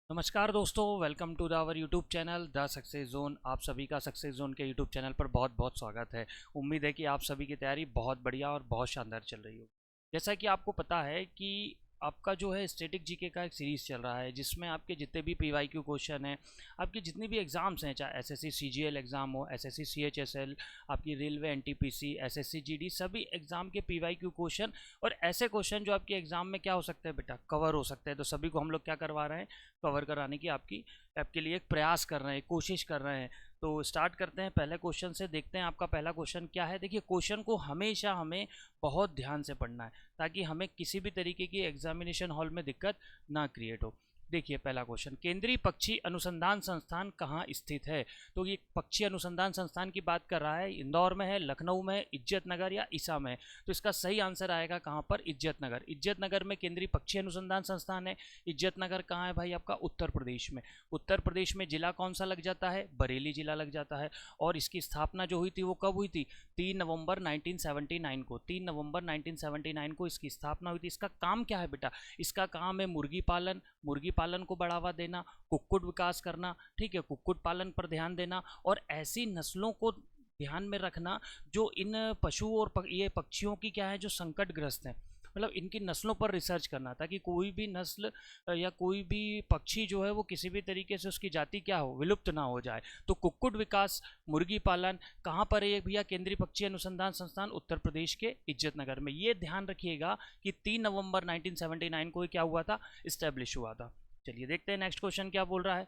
नमस्कार दोस्तों, welcome to our YouTube channel the success zone. आप सभी का सक्सेस जोन के यूट्यूब चैनल पर बहुत बहुत स्वागत है। उम्मीद है कि आप सभी की तैयारी बहुत बढ़िया और बहुत शानदार चल रही हो। जैसा कि आपको पता है कि आपका जो है स्टैटिक जीके का एक सीरीज़ चल रहा है, जिसमें आपके जितने भी पीवाईक्यू क्वेश्चन हैं, आपके जितने भी एग्ज़ाम्स हैं, चाहे एसएससी सीजीएल एग्ज़ाम हो, एसएससी सीएचएसएल, आपकी रेलवे एनटीपीसी, एसएससी जीडी, सभी एग्ज़ाम के पीवाईक्यू क्वेश्चन और ऐसे क्वेश्चन जो आपके एग्ज़ाम में क्या हो सकते हैं बेटा, कवर हो सकते हैं। तो सभी को हम लोग क्या करवा रहे हैं, कवर कराने की आपके लिए एक प्रयास कर रहे हैं, कोशिश कर रहे हैं। तो स्टार्ट करते हैं पहले क्वेश्चन से। देखते हैं आपका पहला क्वेश्चन क्या है। देखिए, क्वेश्चन को हमेशा हमें बहुत ध्यान से पढ़ना है ताकि हमें किसी भी तरीके की एग्जामिनेशन हॉल में दिक्कत ना क्रिएट हो। देखिए पहला क्वेश्चन, केंद्रीय पक्षी अनुसंधान संस्थान कहाँ स्थित है? तो ये पक्षी अनुसंधान संस्थान की बात कर रहा है, इंदौर में है, लखनऊ में है, इज्जतनगर या ईसा में है। तो इसका सही आंसर आएगा कहाँ पर? इज्जतनगर। इज्जतनगर में केंद्रीय पक्षी अनुसंधान संस्थान है। इज्जतनगर कहाँ है भाई? आपका उत्तर प्रदेश में। उत्तर प्रदेश में जिला कौन सा लग जाता है? बरेली जिला लग जाता है। और इसकी स्थापना जो हुई थी वो कब हुई थी? 3 नवंबर 1979 को। 3 नवंबर 1979 को इसकी स्थापना हुई थी। इसका काम क्या है बेटा? इसका काम है मुर्गी पालन को बढ़ावा देना, कुक्कुट विकास करना, ठीक है, कुक्कुट पालन पर ध्यान देना और ऐसी नस्लों को ध्यान में रखना जो इन पशु और ये पक्षियों की क्या है, जो संकटग्रस्त हैं, मतलब इनकी नस्लों पर रिसर्च करना ताकि कोई भी नस्ल या कोई भी पक्षी जो है वो किसी भी तरीके से उसकी जाति क्या हो, विलुप्त ना हो जाए। तो कुक्कुट विकास, मुर्गी पालन कहाँ पर है ये भैया? केंद्रीय पक्षी अनुसंधान संस्थान उत्तर प्रदेश के इज्जतनगर में। ये ध्यान रखिएगा कि 3 नवंबर 1979 को क्या हुआ था? इस्टेब्लिश हुआ था। चलिए देखते हैं नेक्स्ट क्वेश्चन क्या बोल रहा है।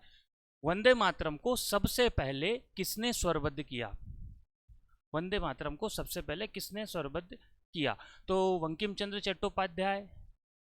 वंदे मातरम को सबसे पहले किसने स्वरबद्ध किया? वंदे मातरम को सबसे पहले किसने स्वरबद्ध किया? तो बंकिम चंद्र चट्टोपाध्याय,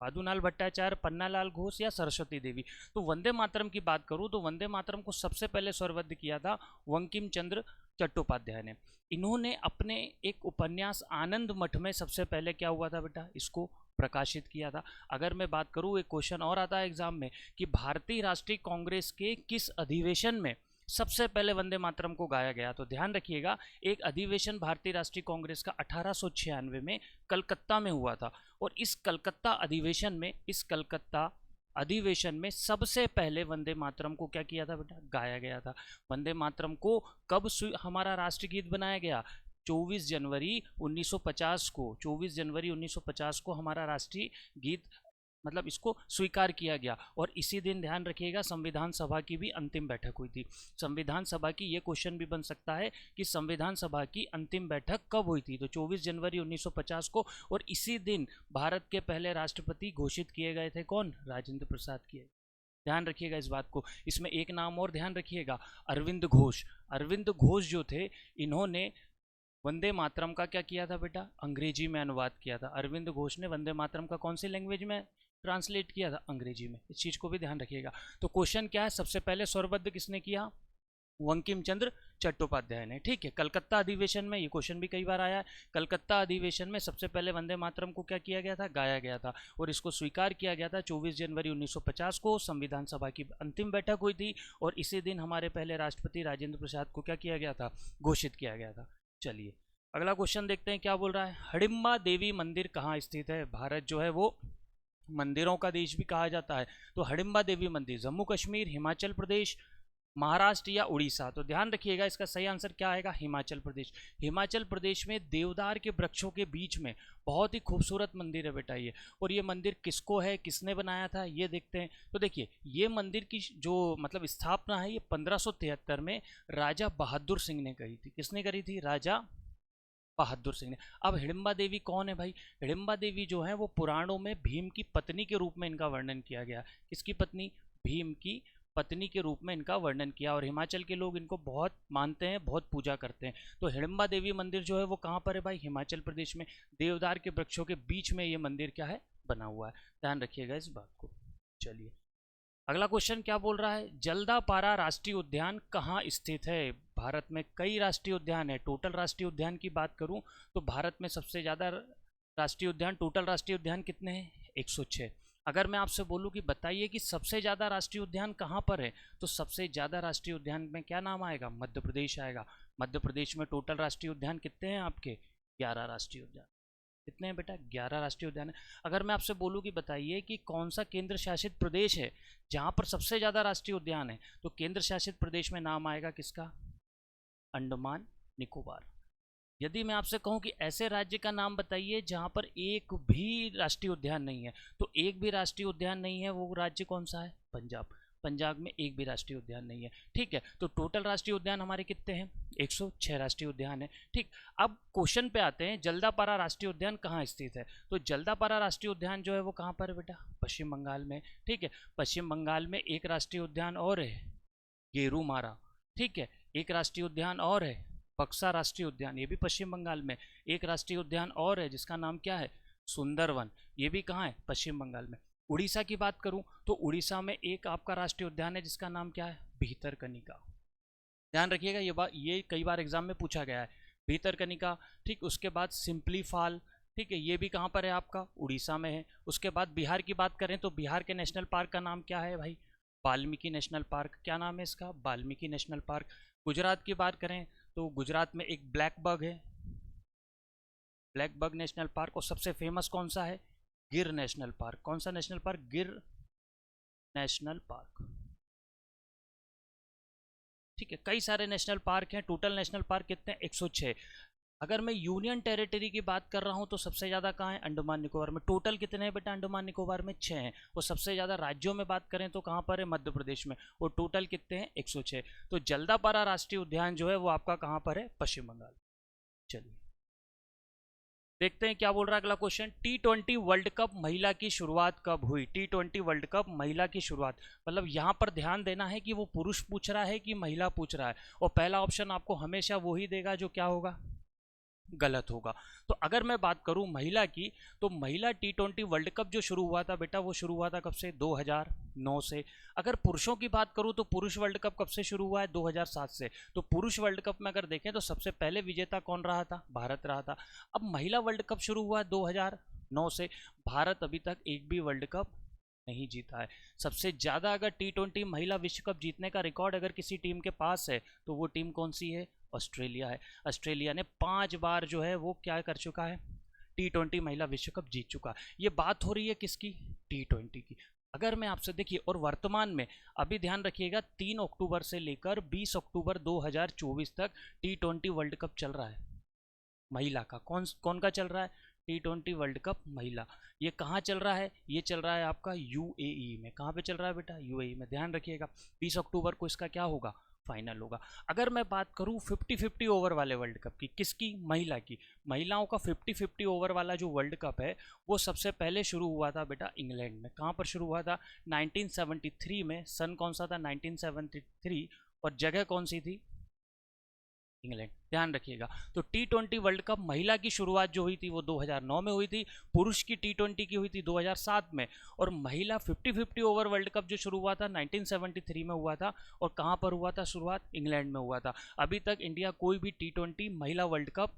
पादुलाल भट्टाचार्य, पन्नालाल घोष या सरस्वती देवी। तो वंदे मातरम की बात करूं तो वंदे मातरम को सबसे पहले स्वरबद्ध किया था बंकिम चंद्र चट्टोपाध्याय ने। इन्होंने अपने एक उपन्यास आनंद मठ में सबसे पहले क्या हुआ था बेटा, इसको प्रकाशित किया था। अगर मैं बात करूं, एक क्वेश्चन और आता है एग्जाम में कि भारतीय राष्ट्रीय कांग्रेस के किस अधिवेशन में सबसे पहले वंदे मातरम को गाया गया? तो ध्यान रखिएगा, एक अधिवेशन भारतीय राष्ट्रीय कांग्रेस का 1896 में कलकत्ता में हुआ था और इस कलकत्ता अधिवेशन में सबसे पहले वंदे मातरम को क्या किया था बेटा? गाया गया था। वंदे मातरम को कब हमारा राष्ट्रगीत बनाया गया? 24 जनवरी 1950 को। 24 जनवरी 1950 को हमारा राष्ट्रीय गीत, मतलब इसको स्वीकार किया गया। और इसी दिन ध्यान रखिएगा संविधान सभा की भी अंतिम बैठक हुई थी। संविधान सभा की ये क्वेश्चन भी बन सकता है कि संविधान सभा की अंतिम बैठक कब हुई थी? तो 24 जनवरी 1950 को। और इसी दिन भारत के पहले राष्ट्रपति घोषित किए गए थे। कौन? राजेंद्र प्रसाद किए। ध्यान रखिएगा इस बात को। इसमें एक नाम और ध्यान रखिएगा, अरविंद घोष। अरविंद घोष जो थे, इन्होंने वंदे मातरम का क्या किया था बेटा? अंग्रेजी में अनुवाद किया था। अरविंद घोष ने वंदे मातरम का कौन सी लैंग्वेज में ट्रांसलेट किया था? अंग्रेजी में। इस चीज को भी ध्यान रखिएगा। तो क्वेश्चन क्या है, सबसे पहले स्वरबद्ध किसने किया? बंकिम चंद्र चट्टोपाध्याय ने। ठीक है, कलकत्ता अधिवेशन में, ये क्वेश्चन भी कई बार आया है, कलकत्ता अधिवेशन में सबसे पहले वंदे मातरम को क्या किया गया था? गाया गया था और इसको स्वीकार किया गया था 24 जनवरी 1950 को। संविधान सभा की अंतिम बैठक हुई थी और इसी दिन हमारे पहले राष्ट्रपति राजेंद्र प्रसाद को क्या किया गया था? घोषित किया गया था। चलिए अगला क्वेश्चन देखते हैं क्या बोल रहा है। हडिम्बा देवी मंदिर कहाँ स्थित है? भारत जो है वो मंदिरों का देश भी कहा जाता है। तो हडिम्बा देवी मंदिर जम्मू कश्मीर, हिमाचल प्रदेश, महाराष्ट्र या उड़ीसा? तो ध्यान रखिएगा, इसका सही आंसर क्या आएगा? हिमाचल प्रदेश। हिमाचल प्रदेश में देवदार के वृक्षों के बीच में बहुत ही खूबसूरत मंदिर है बेटा ये। और ये मंदिर किसको है, किसने बनाया था, ये देखते हैं। तो देखिए, ये मंदिर की जो मतलब स्थापना है, ये 1573 में राजा बहादुर सिंह ने करी थी। किसने करी थी? राजा बहादुर सिंह ने। अब हिडिंबा देवी कौन है भाई? हिडिंबा देवी जो है वो पुराणों में भीम की पत्नी के रूप में इनका वर्णन किया गया। किसकी पत्नी? भीम की पत्नी के रूप में इनका वर्णन किया। और हिमाचल के लोग इनको बहुत मानते हैं, बहुत पूजा करते हैं। तो हिडिंबा देवी मंदिर जो है वो कहाँ पर है भाई? हिमाचल प्रदेश में। देवदार के वृक्षों के बीच में ये मंदिर क्या है? बना हुआ है। ध्यान रखिएगा इस बात को। चलिए अगला क्वेश्चन क्या बोल रहा है। जल्दापारा राष्ट्रीय उद्यान कहाँ स्थित है? भारत में कई राष्ट्रीय उद्यान है। टोटल राष्ट्रीय उद्यान की बात करूं तो भारत में सबसे ज़्यादा राष्ट्रीय उद्यान, टोटल राष्ट्रीय उद्यान कितने हैं? 106। अगर मैं आपसे बोलूं कि बताइए कि सबसे ज़्यादा राष्ट्रीय उद्यान कहाँ पर है, तो सबसे ज़्यादा राष्ट्रीय उद्यान में क्या नाम आएगा? मध्य प्रदेश आएगा। मध्य प्रदेश में टोटल राष्ट्रीय उद्यान कितने हैं आपके? 11 राष्ट्रीय उद्यान। कितने हैं बेटा? 11 राष्ट्रीय उद्यान है। अगर मैं आपसे बोलूँ कि बताइए कि कौन सा केंद्र शासित प्रदेश है जहाँ पर सबसे ज़्यादा राष्ट्रीय उद्यान है, तो केंद्र शासित प्रदेश में नाम आएगा किसका? अंडमान निकोबार। यदि मैं आपसे कहूं कि ऐसे राज्य का नाम बताइए जहां पर एक भी राष्ट्रीय उद्यान नहीं है, तो एक भी राष्ट्रीय उद्यान नहीं है, वो राज्य कौन सा है? पंजाब। पंजाब में एक भी राष्ट्रीय उद्यान नहीं है। ठीक है, तो टोटल राष्ट्रीय उद्यान हमारे कितने हैं? 106 राष्ट्रीय उद्यान है। ठीक, अब क्वेश्चन पे आते हैं, जल्दापारा राष्ट्रीय उद्यान कहाँ स्थित है? तो जल्दापारा राष्ट्रीय उद्यान जो है वो कहाँ पर है बेटा? पश्चिम बंगाल में। ठीक है, पश्चिम बंगाल में एक राष्ट्रीय उद्यान और है, गेरुमारा। ठीक है, एक राष्ट्रीय उद्यान और है, बक्सा राष्ट्रीय उद्यान, ये भी पश्चिम बंगाल में। एक राष्ट्रीय उद्यान और है जिसका नाम क्या है? सुंदरवन, ये भी कहाँ है? पश्चिम बंगाल में। उड़ीसा की बात करूं तो उड़ीसा में एक आपका राष्ट्रीय उद्यान है जिसका नाम क्या है? भीतरकनिका। ध्यान रखिएगा, ये कई बार एग्जाम में पूछा गया है, भीतरकनिका। ठीक, उसके बाद सिंपलीफाल। ठीक है, ये भी कहाँ पर है? आपका उड़ीसा में है। उसके बाद बिहार की बात करें तो बिहार के नेशनल पार्क का नाम क्या है भाई? Valmiki national park. क्या नाम है इसका? Valmiki national park. गुजरात की बात करें तो गुजरात में एक ब्लैक बग है, ब्लैक बग नेशनल पार्क। और सबसे फेमस कौन सा है? गिर नेशनल पार्क। कौन सा नेशनल पार्क? गिर नेशनल पार्क। ठीक है, कई सारे नेशनल पार्क हैं। टोटल नेशनल पार्क कितने? 106। अगर मैं यूनियन टेरिटरी की बात कर रहा हूं तो सबसे ज़्यादा कहाँ है? अंडमान निकोबार में। टोटल कितने हैं बेटा? अंडमान निकोबार में 6 हैं। और सबसे ज़्यादा राज्यों में बात करें तो कहाँ पर है? मध्य प्रदेश में। और टोटल कितने हैं? 106। तो जल्दापारा राष्ट्रीय उद्यान जो है वो आपका कहाँ पर है? पश्चिम बंगाल। चलिए देखते हैं क्या बोल रहा है अगला क्वेश्चन। T20 वर्ल्ड कप महिला की शुरुआत कब हुई? T20 वर्ल्ड कप महिला की शुरुआत, मतलब यहां पर ध्यान देना है कि वो पुरुष पूछ रहा है कि महिला पूछ रहा है। और पहला ऑप्शन आपको हमेशा वही देगा जो क्या होगा? गलत होगा। तो अगर मैं बात करूं महिला की, तो महिला T20 वर्ल्ड कप जो शुरू हुआ था बेटा, वो शुरू हुआ था कब से? 2009 से। अगर पुरुषों की बात करूं तो पुरुष वर्ल्ड कप कब से शुरू हुआ है? 2007 से। तो पुरुष वर्ल्ड कप में अगर देखें तो सबसे पहले विजेता कौन रहा था? भारत रहा था। अब महिला वर्ल्ड कप शुरू हुआ है 2009 से। भारत अभी तक एक भी वर्ल्ड कप नहीं जीता है। सबसे ज्यादा अगर T20 महिला विश्व कप जीतने का रिकॉर्ड अगर किसी टीम के पास है तो वो टीम कौन सी है? ऑस्ट्रेलिया है। ऑस्ट्रेलिया ने 5 बार जो है वो क्या कर चुका है? T20 महिला विश्व कप जीत चुका है। ये बात हो रही है किसकी? T20 की। अगर मैं आपसे देखिए, और वर्तमान में अभी ध्यान रखिएगा 3 अक्टूबर से लेकर 20 अक्टूबर 2024 तक T20 वर्ल्ड कप चल रहा है महिला का। कौन कौन का चल रहा है? T20 वर्ल्ड कप महिला। ये कहाँ चल रहा है? ये चल रहा है आपका यूएई में। कहाँ पे चल रहा है बेटा? यूएई में। ध्यान रखिएगा 20 अक्टूबर को इसका क्या होगा? फाइनल होगा। अगर मैं बात करूं 50-50 ओवर वाले वर्ल्ड कप की, किसकी? महिला की। महिलाओं का 50-50 ओवर वाला जो वर्ल्ड कप है वो सबसे पहले शुरू हुआ था बेटा इंग्लैंड में। कहाँ पर शुरू हुआ था? 1973 में। सन कौन सा था? 1973। और जगह कौन सी थी? इंग्लैंड। ध्यान रखिएगा। तो T20 वर्ल्ड कप महिला की शुरुआत जो हुई थी वो 2009 में हुई थी। पुरुष की T20 की हुई थी 2007 में। और महिला 50-50 ओवर वर्ल्ड कप जो शुरू हुआ था 1973 में हुआ था। और कहां पर हुआ था शुरुआत? इंग्लैंड में हुआ था। अभी तक इंडिया कोई भी T20 महिला वर्ल्ड कप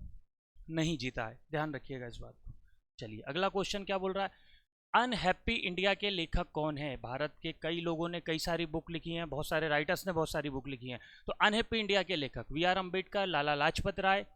नहीं जीता है। ध्यान रखिएगा इस बात को। चलिए अगला क्वेश्चन क्या बोल रहा है? अनहैप्पी इंडिया के लेखक कौन है? भारत के कई लोगों ने कई सारी बुक लिखी हैं, बहुत सारे राइटर्स ने बहुत सारी बुक लिखी हैं। तो अनहैप्पी इंडिया के लेखक वी.आर. अम्बेडकर, लाला लाजपत राय,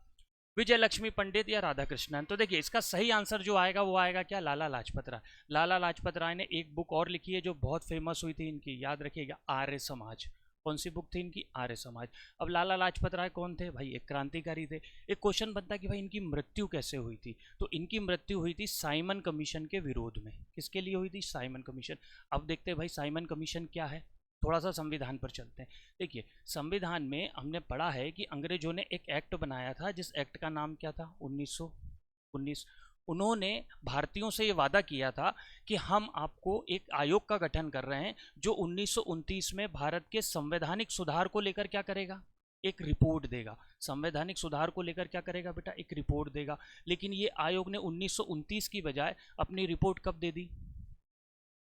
विजय लक्ष्मी पंडित या राधा कृष्णन? तो देखिए इसका सही आंसर जो आएगा वो आएगा क्या? लाला लाजपत राय। लाला लाजपत राय ने एक बुक और लिखी है जो बहुत फेमस हुई थी इनकी, याद रखिएगा, आर्य समाज। कौन सी बुक थी इनकी? आर्य समाज। अब लाला लाजपत राय कौन थे भाई? एक क्रांतिकारी थे। एक क्वेश्चन बनता है कि भाई इनकी मृत्यु कैसे हुई थी? तो इनकी मृत्यु हुई थी साइमन कमीशन के विरोध में। किसके लिए हुई थी? Simon commission. अब देखते हैं भाई साइमन कमीशन क्या है। थोड़ा सा संविधान पर चलते हैं। देखिए संविधान में हमने पढ़ा है कि अंग्रेजों ने एक एक्ट बनाया था, जिस एक्ट का नाम क्या था? 1919। उन्होंने भारतीयों से ये वादा किया था कि हम आपको एक आयोग का गठन कर रहे हैं जो 1929 में भारत के संवैधानिक सुधार को लेकर क्या करेगा? एक रिपोर्ट देगा। संवैधानिक सुधार को लेकर क्या करेगा बेटा? एक रिपोर्ट देगा। लेकिन ये आयोग ने 1929 की बजाय अपनी रिपोर्ट कब दे दी?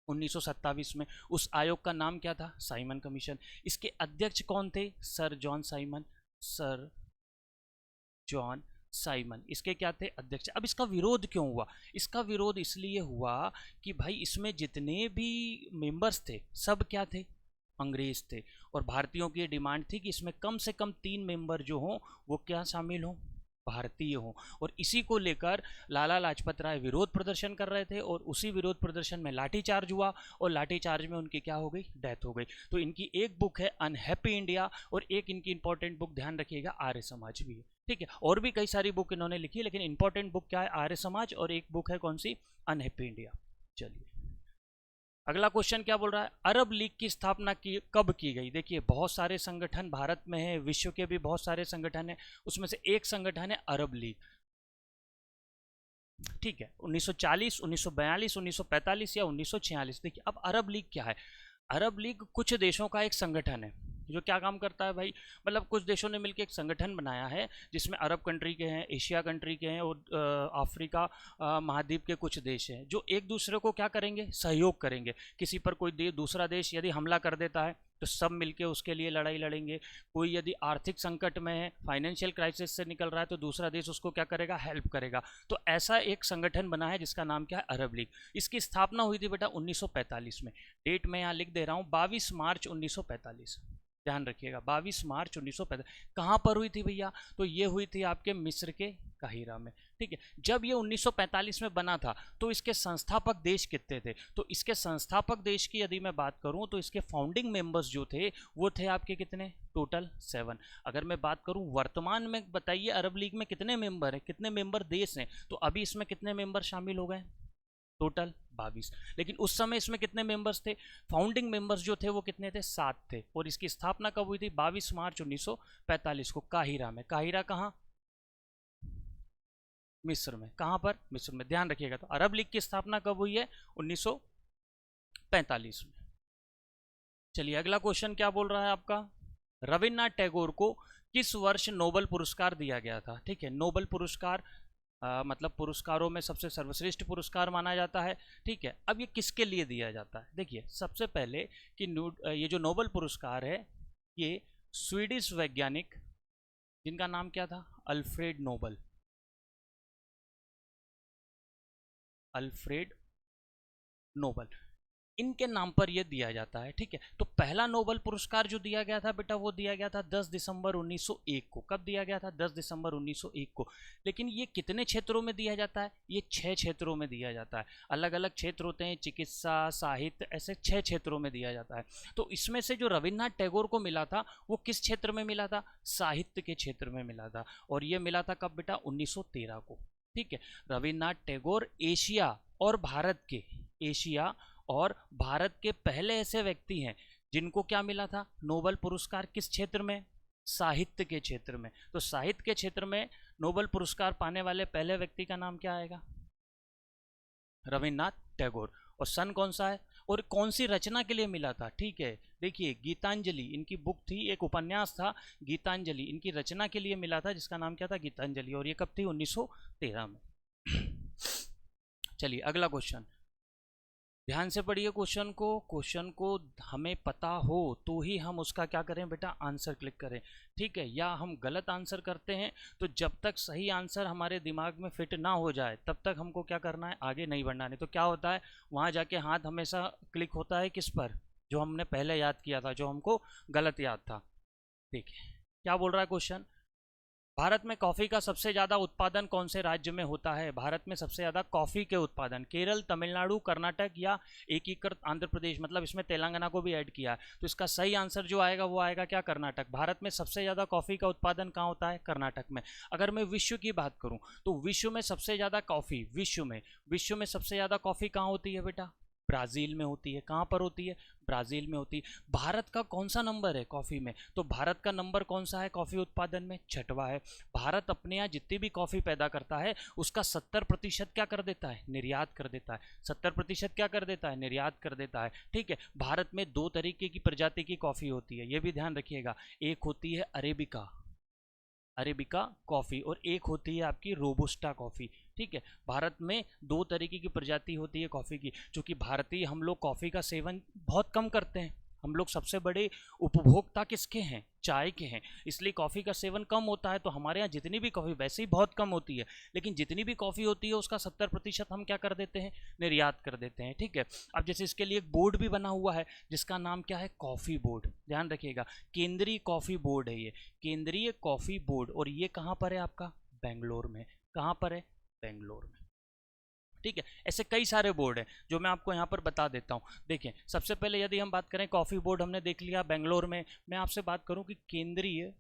1927 में। उस आयोग का नाम क्या था? Simon commission. इसके अध्यक्ष कौन थे? Sir John Simon. Sir John Simon इसके क्या थे? अध्यक्ष। अब इसका विरोध क्यों हुआ? इसका विरोध इसलिए हुआ कि भाई इसमें जितने भी मेंबर्स थे सब क्या थे? अंग्रेज थे। और भारतीयों की डिमांड थी कि इसमें कम से कम 3 मेंबर जो हों वो क्या शामिल हों? भारतीय हों। और इसी को लेकर लाला लाजपत राय विरोध प्रदर्शन कर रहे थे और उसी विरोध प्रदर्शन में लाठीचार्ज हुआ और लाठीचार्ज में उनकी क्या हो गई, डेथ हो गई। तो इनकी एक बुक है अनहैप्पी इंडिया और एक इनकी इंपॉर्टेंट बुक ध्यान रखिएगा आर्य समाज भी है, ठीक है। और भी कई सारी बुक इन्होंने लिखी, लेकिन इंपॉर्टेंट बुक क्या है, आर्य समाज, और एक बुक है कौन सी, अनहैप्पी इंडिया। चलिए अगला क्वेश्चन क्या बोल रहा है, अरब लीग की स्थापना कब की गई। देखिए बहुत सारे संगठन भारत में है, विश्व के भी बहुत सारे संगठन है, उसमें से एक संगठन है अरब लीग, ठीक है। 1940, 1942, 1945 या 1946। देखिए अब अरब लीग क्या है, अरब लीग कुछ देशों का एक संगठन है जो क्या काम करता है भाई, मतलब कुछ देशों ने मिलकर एक संगठन बनाया है जिसमें अरब कंट्री के हैं, एशिया कंट्री के हैं और अफ्रीका महाद्वीप के कुछ देश हैं, जो एक दूसरे को क्या करेंगे, सहयोग करेंगे। किसी पर कोई दूसरा देश यदि हमला कर देता है तो सब मिलके उसके लिए लड़ाई लड़ेंगे। कोई यदि आर्थिक संकट में है, फाइनेंशियल क्राइसिस से निकल रहा है, तो दूसरा देश उसको क्या करेगा, हेल्प करेगा। तो ऐसा एक संगठन बना है जिसका नाम क्या है, अरब लीग। इसकी स्थापना हुई थी बेटा 1945 में। डेट मैं यहाँ लिख दे रहा हूँ, 22 मार्च 1945, ध्यान रखिएगा 22 मार्च 1945। कहाँ पर हुई थी भैया, तो ये हुई थी आपके मिस्र के काहिरा में, ठीक है। जब ये 1945 में बना था तो इसके संस्थापक देश कितने थे, तो इसके संस्थापक देश की यदि मैं बात करूं तो इसके फाउंडिंग मेंबर्स जो थे वो थे आपके कितने, टोटल 7। अगर मैं बात करूं वर्तमान में, बताइए अरब लीग में कितने मेंबर हैं, कितने मेंबर देश हैं, तो अभी इसमें कितने मेंबर शामिल हो गए, टोटल 22। लेकिन उस समय इसमें कितने मेंबर्स थे, फाउंडिंग मेंबर्स जो थे वो कितने थे, 7 थे। और इसकी स्थापना कब हुई थी, 22 मार्च 1945 को काहिरा में। काहिरा कहाँ, मिस्र में। कहाँ पर, मिस्र में, ध्यान रखिएगा। तो अरब लीग की स्थापना कब हुई है, 1945 में। चलिए अगला क्वेश्चन क्या बोल रहा है आपका, रविन्द्रनाथ टैगोर को किस वर्ष नोबेल पुरस्कार दिया गया था, ठीक है। नोबेल पुरस्कार मतलब पुरस्कारों में सबसे सर्वश्रेष्ठ पुरस्कार माना जाता है, ठीक है। अब ये किसके लिए दिया जाता है, देखिए सबसे पहले कि ये जो नोबेल पुरस्कार है ये स्वीडिश वैज्ञानिक जिनका नाम क्या था, अल्फ्रेड नोबल, अल्फ्रेड नोबल, इनके नाम पर यह दिया जाता है, ठीक है। तो पहला नोबेल पुरस्कार जो दिया गया था बेटा वो दिया गया था 10 दिसंबर 1901 को। कब दिया गया था, 10 दिसंबर 1901 को। लेकिन ये कितने क्षेत्रों में दिया जाता है, ये 6 क्षेत्रों में दिया जाता है। अलग अलग क्षेत्र होते हैं, चिकित्सा, साहित्य, ऐसे 6 क्षेत्रों में दिया जाता है। तो इसमें से जो रविन्द्रनाथ टैगोर को मिला था वो किस क्षेत्र में मिला था, साहित्य के क्षेत्र में मिला था। और ये मिला था कब बेटा, 1913 को, ठीक है। रविन्द्रनाथ टैगोर एशिया और भारत के, एशिया और भारत के पहले ऐसे व्यक्ति हैं जिनको क्या मिला था, नोबेल पुरस्कार, किस क्षेत्र में, साहित्य के क्षेत्र में। तो साहित्य के क्षेत्र में नोबेल पुरस्कार पाने वाले पहले व्यक्ति का नाम क्या आएगा, रविन्द्रनाथ टैगोर। और सन कौन सा है और कौन सी रचना के लिए मिला था, ठीक है। देखिए गीतांजलि इनकी बुक थी, एक उपन्यास था गीतांजलि, इनकी रचना के लिए मिला था जिसका नाम क्या था, गीतांजलि। और ये कब थी, 1913 में। चलिए अगला क्वेश्चन, ध्यान से पढ़िए क्वेश्चन को हमें पता हो तो ही हम उसका क्या करें बेटा, आंसर क्लिक करें, ठीक है। या हम गलत आंसर करते हैं तो जब तक सही आंसर हमारे दिमाग में फिट ना हो जाए तब तक हमको क्या करना है, आगे नहीं बढ़ना। नहीं तो क्या होता है, वहाँ जाके हाथ हमेशा क्लिक होता है किस पर, जो हमने पहले याद किया था, जो हमको गलत याद था, ठीक है। क्या बोल रहा है क्वेश्चन, भारत में कॉफ़ी का सबसे ज़्यादा उत्पादन कौन से राज्य में होता है। भारत में सबसे ज़्यादा कॉफ़ी के उत्पादन केरल, तमिलनाडु, कर्नाटक या एकीकृत आंध्र प्रदेश, मतलब इसमें तेलंगाना को भी ऐड किया है। तो इसका सही आंसर जो आएगा वो आएगा क्या, कर्नाटक। भारत में सबसे ज़्यादा कॉफ़ी का उत्पादन कहाँ होता है, कर्नाटक में। अगर मैं विश्व की बात करूँ तो विश्व में सबसे ज़्यादा कॉफ़ी, विश्व में सबसे ज़्यादा कॉफ़ी कहाँ होती है बेटा, ब्राज़ील में होती है। कहाँ पर होती है, ब्राज़ील में होती है। भारत का कौन सा नंबर है कॉफ़ी में, तो भारत का नंबर कौन सा है कॉफ़ी उत्पादन में, 6वां है। भारत अपने यहाँ जितनी भी कॉफ़ी पैदा करता है उसका 70% क्या कर देता है, निर्यात कर देता है। 70% क्या कर देता है, निर्यात कर देता है, ठीक है। भारत में 2 तरीके की प्रजाति की कॉफ़ी होती है, ये भी ध्यान रखिएगा। एक होती है अरेबिका कॉफ़ी और एक होती है आपकी रोबुस्टा कॉफ़ी, ठीक है। भारत में 2 तरीके की प्रजाति होती है कॉफ़ी की। चूँकि भारतीय हम लोग कॉफ़ी का सेवन बहुत कम करते हैं, हम लोग सबसे बड़े उपभोक्ता किसके हैं, चाय के हैं, इसलिए कॉफ़ी का सेवन कम होता है। तो हमारे यहाँ जितनी भी कॉफ़ी वैसे ही बहुत कम होती है, लेकिन जितनी भी कॉफ़ी होती है उसका 70% हम क्या कर देते हैं, निर्यात कर देते हैं, ठीक है। अब जैसे इसके लिए एक बोर्ड भी बना हुआ है जिसका नाम क्या है, कॉफ़ी बोर्ड, ध्यान रखिएगा। केंद्रीय कॉफ़ी बोर्ड है ये, केंद्रीय कॉफ़ी बोर्ड। और ये कहाँ पर है आपका, बेंगलोर में। कहाँ पर है? बेंगलोर में। ठीक है, ऐसे कई सारे बोर्ड हैं जो मैं आपको यहाँ पर बता देता हूँ। देखिए, सबसे पहले यदि हम बात करें कॉफ़ी बोर्ड हमने देख लिया बेंगलोर में। मैं आपसे बात करूँ कि केंद्रीय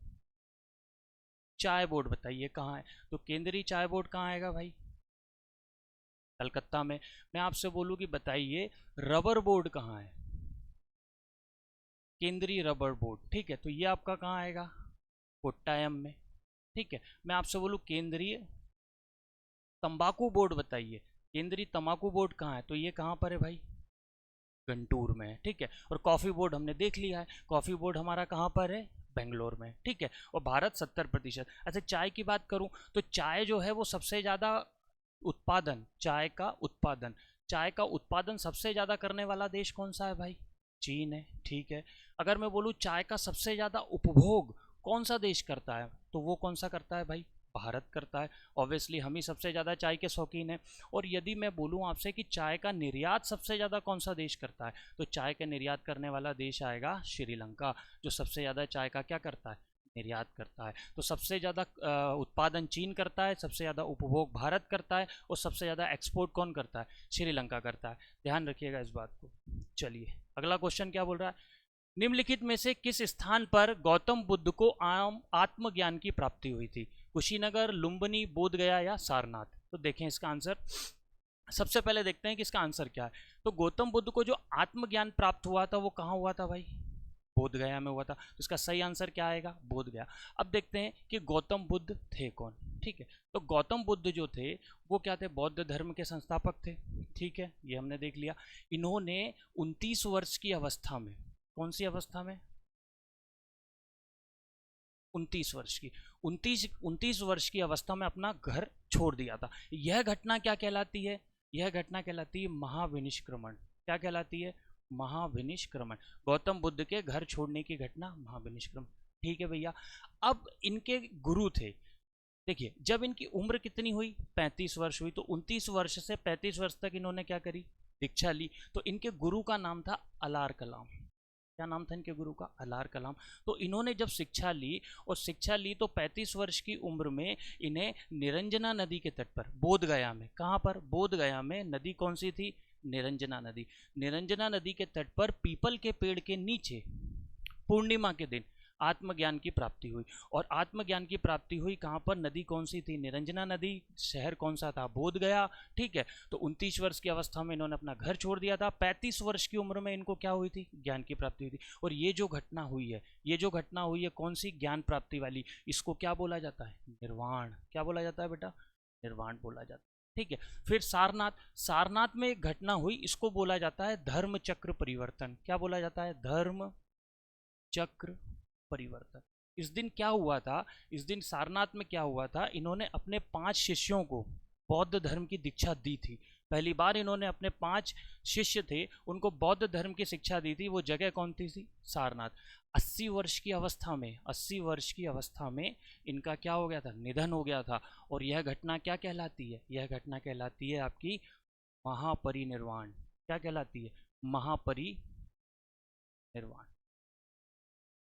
चाय बोर्ड बताइए कहाँ है, तो केंद्रीय चाय बोर्ड कहाँ आएगा भाई? कलकत्ता में। मैं आपसे बोलूँ कि बताइए रबर बोर्ड कहाँ है? केंद्रीय रबर बोर्ड। ठीक है, तो ये आपका कहाँ आएगा? कोट्टायम में। ठीक है, मैं आपसे बोलूँ केंद्रीय तंबाकू बोर्ड बताइए, केंद्रीय तंबाकू बोर्ड कहाँ है? तो ये कहाँ पर है भाई? गंटूर में है। ठीक है, और कॉफ़ी बोर्ड हमने देख लिया है, कॉफ़ी बोर्ड हमारा कहाँ पर है? बेंगलोर में। ठीक है, और भारत 70%। अच्छा, चाय की बात करूँ तो चाय जो है वो सबसे ज़्यादा उत्पादन, चाय का उत्पादन सबसे ज़्यादा करने वाला देश कौन सा है भाई? चीन है। ठीक है, अगर मैं बोलूँ चाय का सबसे ज़्यादा उपभोग कौन सा देश करता है, तो वो कौन सा करता है भाई? भारत करता है। ऑब्वियसली हम ही सबसे ज़्यादा चाय के शौकीन हैं। और यदि मैं बोलूँ आपसे कि चाय का निर्यात सबसे ज़्यादा कौन सा देश करता है, तो चाय का निर्यात करने वाला देश आएगा श्रीलंका, जो सबसे ज़्यादा चाय का क्या करता है? निर्यात करता है। तो सबसे ज़्यादा उत्पादन चीन करता है, सबसे ज़्यादा उपभोग भारत करता है, और सबसे ज़्यादा एक्सपोर्ट कौन करता है? श्रीलंका करता है। ध्यान रखिएगा इस बात को। चलिए, अगला क्वेश्चन क्या बोल रहा है? निम्नलिखित में से किस स्थान पर गौतम बुद्ध को आत्मज्ञान की प्राप्ति हुई थी? कुशीनगर, लुम्बिनी, बोधगया या सारनाथ? तो देखें इसका आंसर। सबसे पहले देखते हैं कि इसका आंसर क्या है। तो गौतम बुद्ध को जो आत्मज्ञान प्राप्त हुआ था वो कहाँ हुआ था भाई? बोधगया में हुआ था। तो इसका सही आंसर क्या आएगा? बोधगया। अब देखते हैं कि गौतम बुद्ध थे कौन। ठीक है, तो गौतम बुद्ध जो थे वो क्या थे? बौद्ध धर्म के संस्थापक थे। ठीक है, ये हमने देख लिया। इन्होंने 29 वर्ष की अवस्था में, कौन सी अवस्था में? 29 वर्ष की, 29 वर्ष की अवस्था में अपना घर छोड़ दिया था। यह घटना क्या कहलाती है? यह घटना कहलाती है महाविनिष्क्रमण। क्या कहलाती है? महाविनिष्क्रमण। गौतम बुद्ध के घर छोड़ने की घटना महाविनिष्क्रमण। ठीक है भैया। अब इनके गुरु थे, देखिए जब इनकी उम्र कितनी हुई? 35 वर्ष हुई। तो 29 वर्ष से 35 वर्ष तक इन्होंने क्या करी? दीक्षा ली। तो इनके गुरु का नाम था अलार कलाम। क्या नाम था इनके गुरु का? अलार कलाम। तो इन्होंने जब शिक्षा ली, और शिक्षा ली तो 35 वर्ष की उम्र में इन्हें निरंजना नदी के तट पर, बोधगया में, कहाँ पर? बोधगया में। नदी कौन सी थी? निरंजना नदी। निरंजना नदी के तट पर पीपल के पेड़ के नीचे पूर्णिमा के दिन आत्मज्ञान की प्राप्ति हुई। और आत्मज्ञान की प्राप्ति हुई कहाँ पर? नदी कौन सी थी? निरंजना नदी। शहर कौन सा था? बोधगया। ठीक है, तो 29 वर्ष की अवस्था में इन्होंने अपना घर छोड़ दिया था। 35 वर्ष की उम्र में इनको क्या हुई थी? ज्ञान की प्राप्ति हुई थी। और ये जो घटना हुई है, ये जो घटना हुई है कौन सी? ज्ञान प्राप्ति वाली। इसको क्या बोला जाता है? निर्वाण। क्या बोला जाता है बेटा? निर्वाण बोला जाता है। ठीक है, फिर सारनाथ। सारनाथ में एक घटना हुई, इसको बोला जाता है धर्म चक्र परिवर्तन। क्या बोला जाता है? धर्म चक्र परिवर्तन। इस दिन क्या हुआ था? इस दिन सारनाथ में क्या हुआ था? इन्होंने अपने 5 शिष्यों को बौद्ध धर्म की दीक्षा दी थी। पहली बार इन्होंने अपने 5 शिष्य थे, उनको बौद्ध धर्म की शिक्षा दी थी। वो जगह कौन थी? सारनाथ। 80 वर्ष की अवस्था में, 80 वर्ष की अवस्था में इनका क्या हो गया था? निधन हो गया था। और यह घटना क्या कहलाती है? यह घटना कहलाती है आपकी महापरिनिर्वाण। क्या कहलाती है? महापरिनिर्वाण।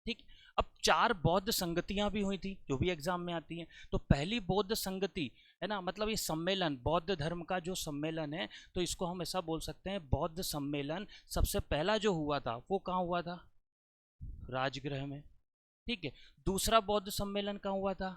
ठीक। अब 4 बौद्ध संगतियां भी हुई थी, जो भी एग्जाम में आती हैं। तो पहली बौद्ध संगति है ना, मतलब ये सम्मेलन, बौद्ध धर्म का जो सम्मेलन है, तो इसको हम ऐसा बोल सकते हैं बौद्ध सम्मेलन सबसे पहला जो हुआ था वो कहाँ हुआ था? राजगृह में। ठीक है, दूसरा बौद्ध सम्मेलन कहाँ हुआ था?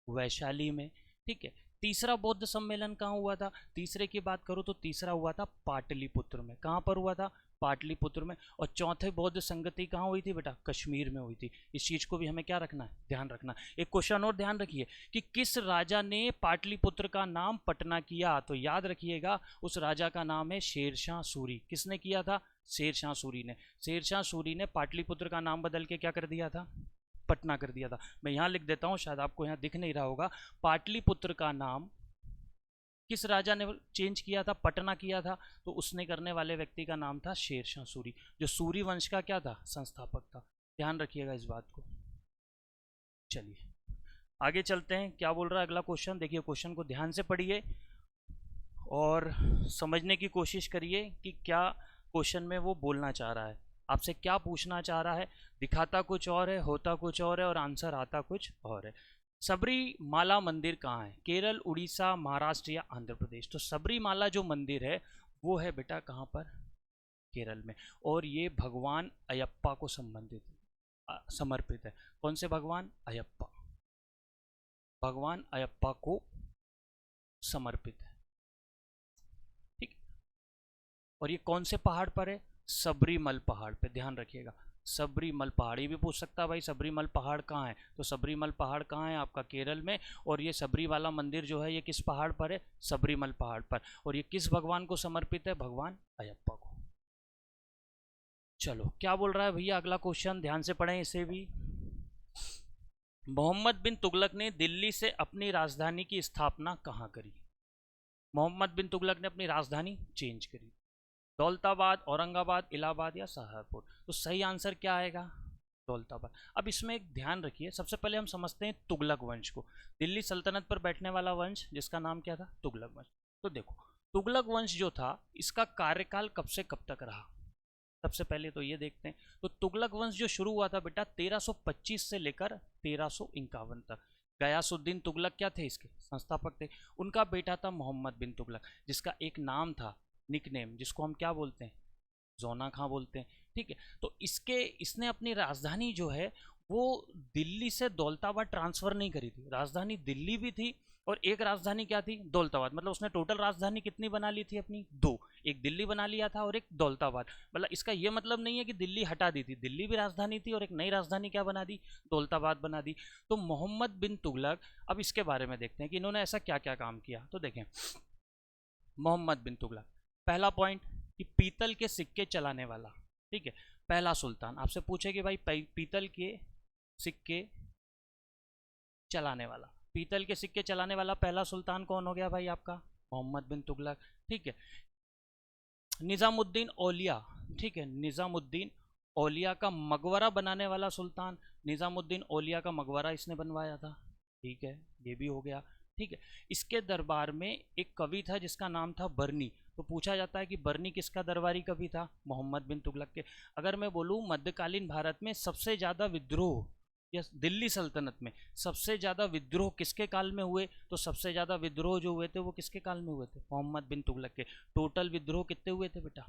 वैशाली में। ठीक है, तीसरा बौद्ध सम्मेलन कहाँ हुआ था? तीसरे की बात करूँ तो तीसरा हुआ था पाटलिपुत्र में। कहाँ पर हुआ था? पाटलिपुत्र में। और चौथे बौद्ध संगति कहाँ हुई थी बेटा? कश्मीर में हुई थी। इस चीज को भी हमें क्या रखना है? ध्यान रखना। एक क्वेश्चन और ध्यान रखिए कि किस राजा ने पाटलिपुत्र का नाम पटना किया? तो याद रखिएगा उस राजा का नाम है शेरशाह सूरी। किसने किया था? शेरशाह सूरी ने। शेरशाह सूरी ने पाटलिपुत्र का नाम बदल के क्या कर दिया था? पटना कर दिया था। मैं यहाँ लिख देता हूँ, शायद आपको यहाँ दिख नहीं रहा होगा। पाटलिपुत्र का नाम किस राजा ने चेंज किया था? पटना किया था। तो उसने करने वाले व्यक्ति का नाम था शेरशाह सूरी, जो सूरी वंश का क्या था? संस्थापक था। ध्यान रखिएगा इस बात को। चलिए आगे चलते हैं, क्या बोल रहा है अगला क्वेश्चन। देखिए क्वेश्चन को ध्यान से पढ़िए और समझने की कोशिश करिए कि क्या क्वेश्चन में वो बोलना चाह रहा है, आपसे क्या पूछना चाह रहा है। दिखाता कुछ और है, होता कुछ और है, और आंसर आता कुछ और है। सबरीमाला मंदिर कहाँ है? केरल, उड़ीसा, महाराष्ट्र या आंध्र प्रदेश? तो सबरीमाला जो मंदिर है वो है बेटा कहाँ पर? केरल में। और ये भगवान अयप्पा को संबंधित समर्पित है। कौन से भगवान? अयप्पा। भगवान अयप्पा को समर्पित है, ठीक। और ये कौन से पहाड़ पर है? सबरीमल पहाड़ पे, ध्यान रखिएगा। सबरीमल पहाड़, ये भी पूछ सकता है भाई सबरीमल पहाड़ कहाँ है? तो सबरीमल पहाड़ कहाँ है? आपका केरल में। और ये सबरी वाला मंदिर जो है ये किस पहाड़ पर है? सबरीमल पहाड़ पर। और ये किस भगवान को समर्पित है? भगवान अयप्पा को। चलो क्या बोल रहा है भैया अगला क्वेश्चन, ध्यान से पढ़ें इसे भी। मोहम्मद बिन तुगलक ने दिल्ली से अपनी राजधानी की स्थापना कहाँ करी? मोहम्मद बिन तुगलक ने अपनी राजधानी चेंज करी। दौलताबाद, औरंगाबाद, इलाहाबाद या सहारनपुर? तो सही आंसर क्या आएगा? दौलताबाद। अब इसमें एक ध्यान रखिए, सबसे पहले हम समझते हैं तुगलक वंश को। दिल्ली सल्तनत पर बैठने वाला वंश जिसका नाम क्या था? तुगलक वंश। तो देखो तुगलक वंश जो था इसका कार्यकाल कब से कब तक रहा? सबसे पहले तो ये देखते हैं। तो तुगलक वंश जो शुरू हुआ था बेटा 1325 से लेकर 1351 तक। गयासुद्दीन तुगलक क्या थे? इसके संस्थापक थे। उनका बेटा था मोहम्मद बिन तुगलक, जिसका एक नाम था, निकनेम, जिसको हम क्या बोलते हैं? जोना खां बोलते हैं, ठीक है। तो इसने अपनी राजधानी जो है वो दिल्ली से दौलताबाद ट्रांसफर नहीं करी थी। राजधानी दिल्ली भी थी और एक राजधानी क्या थी? दौलताबाद। मतलब उसने टोटल राजधानी कितनी बना ली थी अपनी? दो। एक दिल्ली बना लिया था और एक दौलताबाद। मतलब इसका ये मतलब नहीं है कि दिल्ली हटा दी थी, दिल्ली भी राजधानी थी और एक नई राजधानी क्या बना दी? दौलताबाद बना दी। तो मोहम्मद बिन तुगलक, अब इसके बारे में देखते हैं कि इन्होंने ऐसा क्या क्या काम किया। तो देखें मोहम्मद बिन तुगलक, पहला पॉइंट कि पीतल के सिक्के चलाने वाला, ठीक है। पहला सुल्तान, आपसे पूछे कि भाई पीतल के सिक्के चलाने वाला, पीतल के सिक्के चलाने वाला पहला सुल्तान कौन हो गया भाई? आपका मोहम्मद बिन तुगलक, ठीक है। निजामुद्दीन औलिया, ठीक है, निजामुद्दीन औलिया का मकबरा बनाने वाला सुल्तान, निजामुद्दीन औलिया का मकबरा इसने बनवाया था, ठीक है, ये भी हो गया, ठीक है। इसके दरबार में एक कवि था जिसका नाम था बर्नी। तो पूछा जाता है कि बर्नी किसका दरबारी कवि था? मोहम्मद बिन तुगलक के। अगर मैं बोलूँ मध्यकालीन भारत में सबसे ज़्यादा विद्रोह या दिल्ली सल्तनत में सबसे ज़्यादा विद्रोह किसके काल में हुए? तो सबसे ज़्यादा विद्रोह जो हुए थे वो किसके काल में हुए थे? मोहम्मद बिन तुगलक के। टोटल विद्रोह कितने हुए थे बेटा?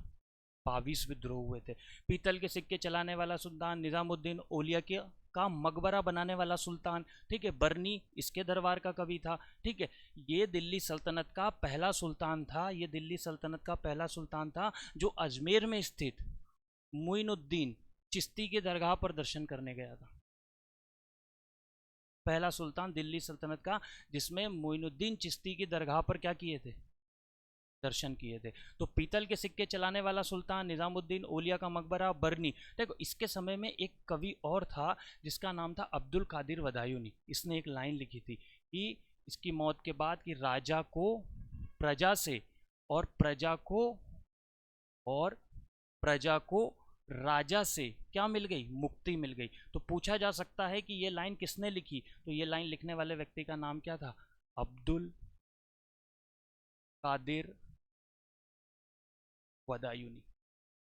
22 विद्रोह हुए थे। पीतल के सिक्के चलाने वाला सुल्तान निजामुद्दीन औलिया के का मकबरा बनाने वाला सुल्तान, ठीक है, बर्नी इसके दरबार का कवि था, ठीक है। ये दिल्ली सल्तनत का पहला सुल्तान था, ये दिल्ली सल्तनत का पहला सुल्तान था जो अजमेर में स्थित मुइनुद्दीन चिश्ती के दरगाह पर दर्शन करने गया था। पहला सुल्तान दिल्ली सल्तनत का जिसमें मुइनुद्दीन चिश्ती की दरगाह पर क्या किए थे? दर्शन किए थे। तो पीतल के सिक्के चलाने वाला सुल्तान, निजामुद्दीन औलिया का मकबरा, बर्नी। देखो इसके समय में एक कवि और था जिसका नाम था अब्दुल कादिर वदायूनी। इसने एक लाइन लिखी थी कि इसकी मौत के बाद कि राजा को प्रजा से और प्रजा को राजा से क्या मिल गई? मुक्ति मिल गई। तो पूछा जा सकता है कि ये लाइन किसने लिखी? तो ये लाइन लिखने वाले व्यक्ति का नाम क्या था? अब्दुल कादिर वदायूनी,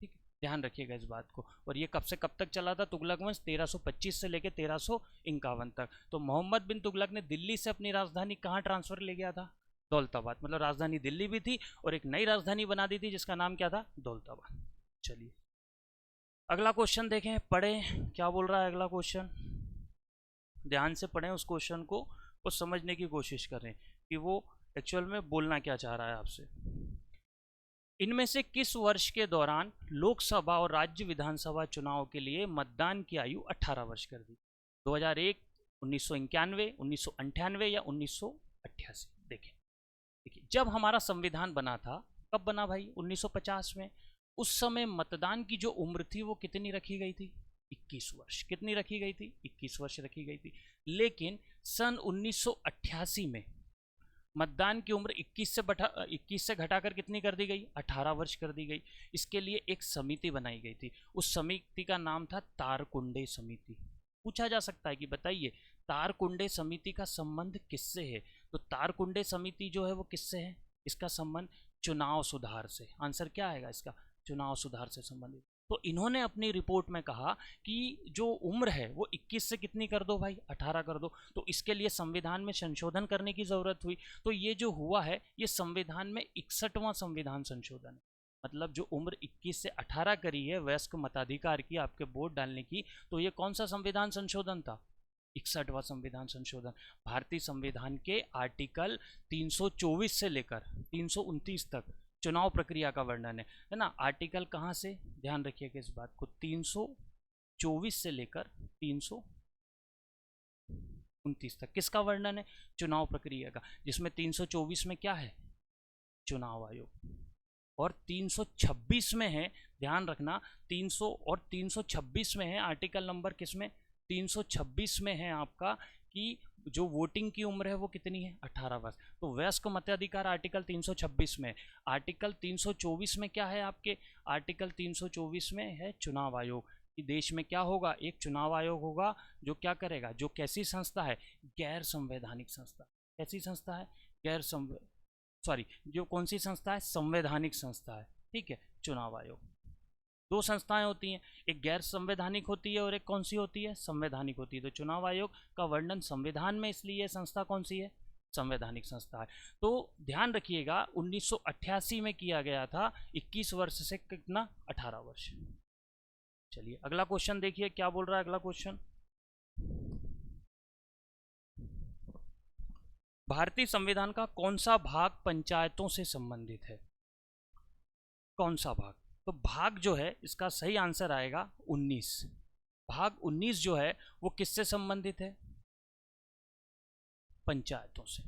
ठीक है, ध्यान रखिएगा इस बात को। और ये कब से कब तक चला था तुगलक वंश? 1325 से लेकर 1351 तक। तो मोहम्मद बिन तुगलक ने दिल्ली से अपनी राजधानी कहाँ ट्रांसफर ले गया था? दौलताबाद। मतलब राजधानी दिल्ली भी थी और एक नई राजधानी बना दी थी जिसका नाम क्या था? दौलताबाद। चलिए अगला क्वेश्चन देखें, पढ़ें क्या बोल रहा है अगला क्वेश्चन। ध्यान से पढ़ें उस क्वेश्चन को और समझने की कोशिश करें कि वो एक्चुअल में बोलना क्या चाह रहा है आपसे। इनमें से किस वर्ष के दौरान लोकसभा और राज्य विधानसभा चुनाव के लिए मतदान की आयु 18 वर्ष कर दी? 2001, 1991, 1998 या 1988? देखें देखिए जब हमारा संविधान बना था, कब बना भाई? 1950 में। उस समय मतदान की जो उम्र थी वो कितनी रखी गई थी? 21 वर्ष। कितनी रखी गई थी? 21 वर्ष रखी गई थी। लेकिन सन 1988 में मतदान की उम्र 21 से घटाकर कितनी कर दी गई? 18 वर्ष कर दी गई। इसके लिए एक समिति बनाई गई थी, उस समिति का नाम था तारकुंडे समिति। पूछा जा सकता है कि बताइए तारकुंडे समिति का संबंध किससे है? तो तारकुंडे समिति जो है वो किससे है? इसका संबंध चुनाव सुधार से। आंसर क्या आएगा इसका? चुनाव सुधार से संबंधित। तो इन्होंने अपनी रिपोर्ट में कहा कि जो उम्र है वो 21 से कितनी कर दो भाई, 18 कर दो। तो इसके लिए संविधान में संशोधन करने की ज़रूरत हुई। तो ये जो हुआ है ये संविधान में 61वां संविधान संशोधन है। मतलब जो उम्र 21 से 18 करी है वयस्क मताधिकार की, आपके वोट डालने की, तो ये कौन सा संविधान संशोधन था? 61वां संविधान संशोधन। भारतीय संविधान के आर्टिकल 324 से लेकर 329 तक चुनाव प्रक्रिया का वर्णन है ना। आर्टिकल कहाँ से, ध्यान रखिएगा इस बात को, 324 से लेकर 329 तक किसका वर्णन है? चुनाव प्रक्रिया का। जिसमें 324 में क्या है? चुनाव आयोग। और 326 में है, ध्यान रखना, 300 और 326 में है आर्टिकल नंबर किसमें? 326 में है आपका कि जो वोटिंग की उम्र है वो कितनी है? 18 वर्ष। तो वयस्क मताधिकार आर्टिकल 326 में। आर्टिकल 324 में क्या है आपके? आर्टिकल 324 में है चुनाव आयोग, कि देश में क्या होगा? एक चुनाव आयोग होगा जो क्या करेगा? जो कैसी संस्था है? गैर संवैधानिक संस्था। कैसी संस्था है? गैर सॉरी, जो कौन सी संस्था है? संवैधानिक संस्था है, ठीक है। चुनाव आयोग, दो संस्थाएं होती हैं, एक गैर संवैधानिक होती है और एक कौन सी होती है? संवैधानिक होती है। तो चुनाव आयोग का वर्णन संविधान में, इसलिए संस्था कौन सी है? संवैधानिक संस्था है। तो ध्यान रखिएगा 1988 में किया गया था, 21 वर्ष से कितना? 18 वर्ष। चलिए अगला क्वेश्चन देखिए क्या बोल रहा है अगला क्वेश्चन। भारतीय संविधान का कौन सा भाग पंचायतों से संबंधित है? कौन सा भाग? तो भाग जो है इसका सही आंसर आएगा 19। भाग 19 जो है वो किससे संबंधित है? पंचायतों से,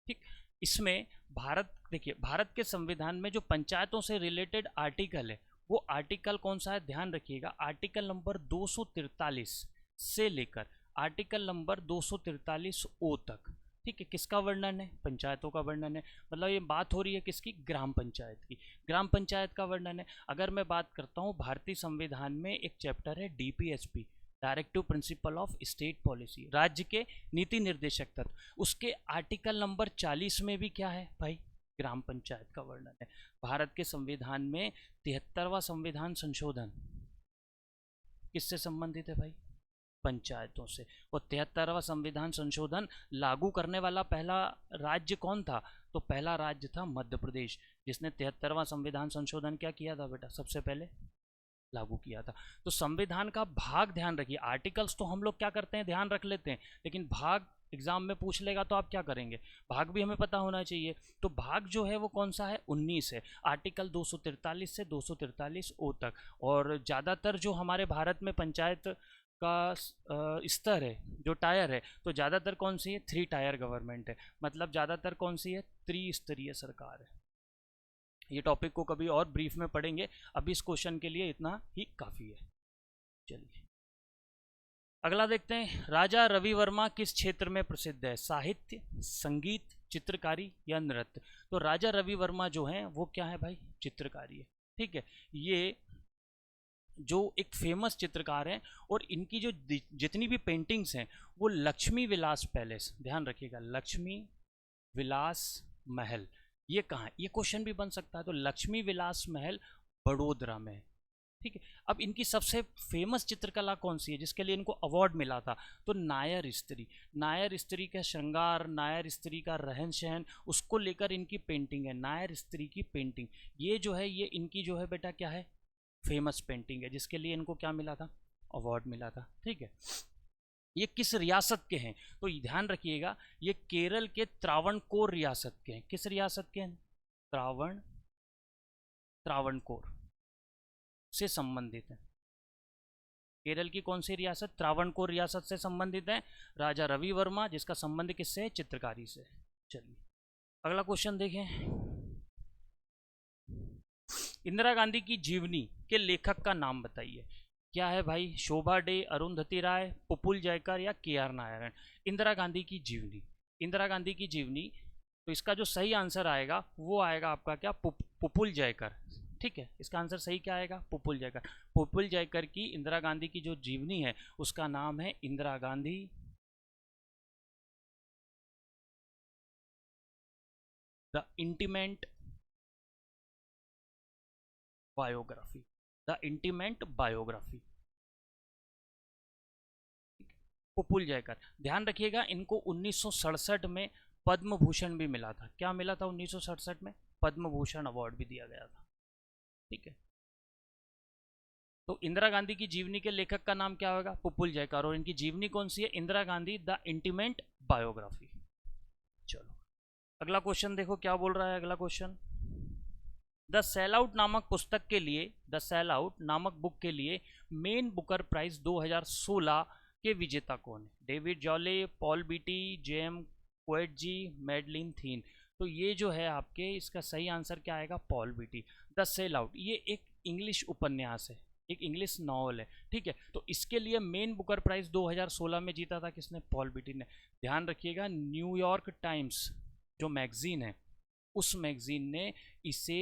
ठीक। इसमें भारत, देखिए भारत के संविधान में जो पंचायतों से रिलेटेड आर्टिकल है वो आर्टिकल कौन सा है? ध्यान रखिएगा, आर्टिकल नंबर 243 से लेकर आर्टिकल नंबर 243 ओ तक, ठीक है। किसका वर्णन है? पंचायतों का वर्णन है। मतलब ये बात हो रही है किसकी? ग्राम पंचायत की। ग्राम पंचायत का वर्णन है। अगर मैं बात करता हूँ भारतीय संविधान में एक चैप्टर है DPSP, directive principle of state policy, राज्य के नीति निर्देशक तत्व, उसके आर्टिकल नंबर 40 में भी क्या है भाई? ग्राम पंचायत का वर्णन है। भारत के संविधान में 73वां संविधान संशोधन किससे संबंधित है भाई? पंचायतों से। और 73वां संविधान संशोधन लागू करने वाला पहला राज्य कौन था? तो पहला राज्य था मध्य प्रदेश, जिसने 73वां संविधान संशोधन क्या किया था बेटा? सबसे पहले लागू किया था। तो संविधान का भाग ध्यान रखिए, आर्टिकल्स तो हम लोग क्या करते हैं? ध्यान रख लेते हैं, लेकिन भाग एग्जाम में पूछ लेगा तो आप क्या करेंगे? भाग भी हमें पता होना चाहिए। तो भाग जो है वो कौन सा है? 19 है। आर्टिकल 243 से 243 ओ तक। और ज़्यादातर जो हमारे भारत में पंचायत का स्तर है, जो टायर है, तो ज़्यादातर कौन सी है? 3 टायर गवर्नमेंट है। मतलब ज़्यादातर कौन सी है? त्रिस्तरीय सरकार है। ये टॉपिक को कभी और ब्रीफ में पढ़ेंगे, अभी इस क्वेश्चन के लिए इतना ही काफ़ी है। चलिए अगला देखते हैं। राजा रवि वर्मा किस क्षेत्र में प्रसिद्ध है? साहित्य, संगीत, चित्रकारी या नृत्य? तो राजा रवि वर्मा जो है वो क्या है भाई? चित्रकारी है, ठीक है। ये जो एक फेमस चित्रकार हैं और इनकी जो जितनी भी पेंटिंग्स हैं वो लक्ष्मी विलास पैलेस, ध्यान रखिएगा, लक्ष्मी विलास महल, ये कहाँ है? ये क्वेश्चन भी बन सकता है। तो लक्ष्मी विलास महल बड़ोदरा में, ठीक है। अब इनकी सबसे फेमस चित्रकला कौन सी है जिसके लिए इनको अवार्ड मिला था? तो नायर स्त्री। नायर स्त्री का श्रृंगार, नायर स्त्री का रहन सहन, उसको लेकर इनकी पेंटिंग है, नायर स्त्री की पेंटिंग। ये जो है ये इनकी जो है बेटा क्या है? फेमस पेंटिंग है, जिसके लिए इनको क्या मिला था? अवार्ड मिला था, ठीक है। ये किस रियासत के हैं? तो ध्यान रखिएगा, ये केरल के त्रावणकोर रियासत के हैं। किस रियासत के हैं? त्रावणकोर से संबंधित है। केरल की कौन सी रियासत? त्रावणकोर रियासत से संबंधित है राजा रवि वर्मा, जिसका संबंध किससे है? चित्रकारी से। चलिए अगला क्वेश्चन देखें। इंदिरा गांधी की जीवनी के लेखक का नाम बताइए। क्या है भाई? शोभा डे, अरुंधति राय, पुपुल जयकर या के आर नारायण? इंदिरा गांधी की जीवनी, इंदिरा गांधी की जीवनी। तो इसका जो सही आंसर आएगा वो आएगा आपका क्या? पुपुल जयकर, ठीक है। इसका आंसर सही क्या आएगा? पुपुल जयकर। पुपुल जयकर की इंदिरा गांधी की जो जीवनी है उसका नाम है Indira Gandhi the intimate biography. The intimate biography. Pupul Jayakar, ध्यान रखिएगा इनको 1967 में पद्म भूषण भी मिला था। क्या मिला था 1967 में? पद्म भूषण अवार्ड भी दिया गया था। ठीक है, तो इंदिरा गांधी की जीवनी के लेखक का नाम क्या होगा? पुपुल जयकर। और इनकी जीवनी कौन सी है? Indira Gandhi the intimate biography. चलो अगला क्वेश्चन देखो क्या बोल रहा है अगला क्वेश्चन। द सेल आउट नामक पुस्तक के लिए, द सेल आउट नामक बुक के लिए मेन बुकर प्राइज 2016 के विजेता कौन है? David Szalay, Paul Beatty, J M Coetzee, Madeleine Thien. तो ये जो है आपके, इसका सही आंसर क्या आएगा? Paul BT. The sell out ये एक इंग्लिश उपन्यास है, एक इंग्लिश नॉवल है। ठीक है, तो इसके लिए मेन बुकर प्राइज 2016 में जीता था किसने? पॉल बीटी ने। ध्यान रखिएगा न्यूयॉर्क टाइम्स जो मैगजीन है, उस मैगजीन ने इसे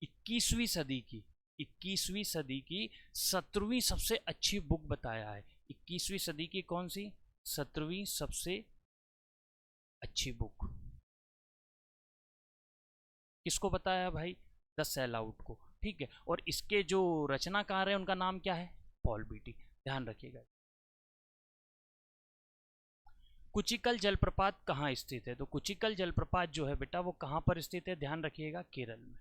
21वीं सदी की 21वीं सदी की 17वीं सबसे अच्छी बुक बताया है। 21वीं सदी की कौन सी? 17वीं सबसे अच्छी बुक किसको बताया भाई? द सेल आउट को। ठीक है, और इसके जो रचनाकार है उनका नाम क्या है? Paul BT. ध्यान रखिएगा। कुचिकल जलप्रपात कहाँ स्थित है? तो कुचिकल जलप्रपात जो है बेटा वो कहाँ पर स्थित है? ध्यान रखिएगा केरल में।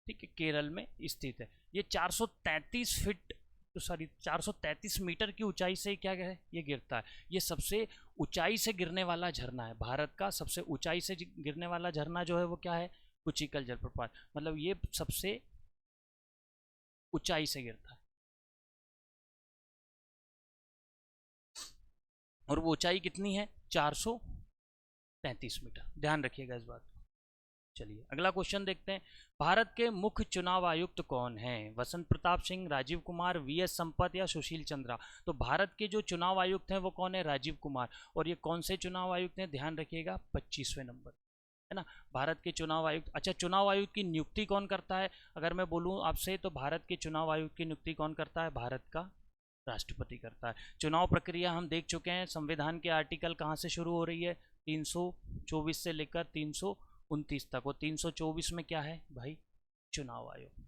ठीक है, केरल में स्थित है। ये 433 फीट तो सॉरी 433 मीटर की ऊंचाई से क्या है ये गिरता है। ये सबसे ऊंचाई से गिरने वाला झरना है। भारत का सबसे ऊंचाई से गिरने वाला झरना जो है वो क्या है? कुचिकल जलप्रपात। मतलब ये सबसे ऊंचाई से गिरता है और वो ऊंचाई कितनी है? 433 मीटर। ध्यान रखिएगा इस बात को। चलिए अगला क्वेश्चन देखते हैं। भारत के मुख्य चुनाव आयुक्त कौन हैं? वसंत प्रताप सिंह, राजीव कुमार, वीएस संपत या सुशील चंद्रा। तो भारत के जो चुनाव आयुक्त हैं वो कौन है? राजीव कुमार। और ये कौन से चुनाव आयुक्त हैं? ध्यान रखिएगा 25वें नंबर, है ना। भारत के चुनाव आयुक्त। अच्छा, चुनाव आयुक्त की नियुक्ति कौन करता है? अगर मैं बोलूं आपसे तो भारत के चुनाव आयुक्त की नियुक्ति कौन करता है? भारत का राष्ट्रपति करता है। चुनाव प्रक्रिया हम देख चुके हैं। संविधान के आर्टिकल कहाँ से शुरू हो रही है? 324 से लेकर 329 तक। और 324 में क्या है भाई? चुनाव आयोग,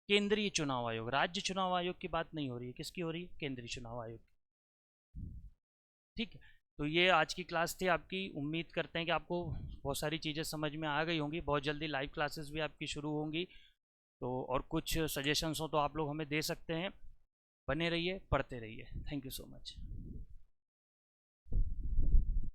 केंद्रीय चुनाव आयोग। राज्य चुनाव आयोग की बात नहीं हो रही है, किसकी हो रही है? केंद्रीय चुनाव आयोग। ठीक है, तो ये आज की क्लास थी आपकी। उम्मीद करते हैं कि आपको बहुत सारी चीज़ें समझ में आ गई होंगी। बहुत जल्दी लाइव क्लासेस भी आपकी शुरू होंगी। तो और कुछ सजेशंस हो तो आप लोग हमें दे सकते हैं। बने रहिए, पढ़ते रहिए। Thank you so much.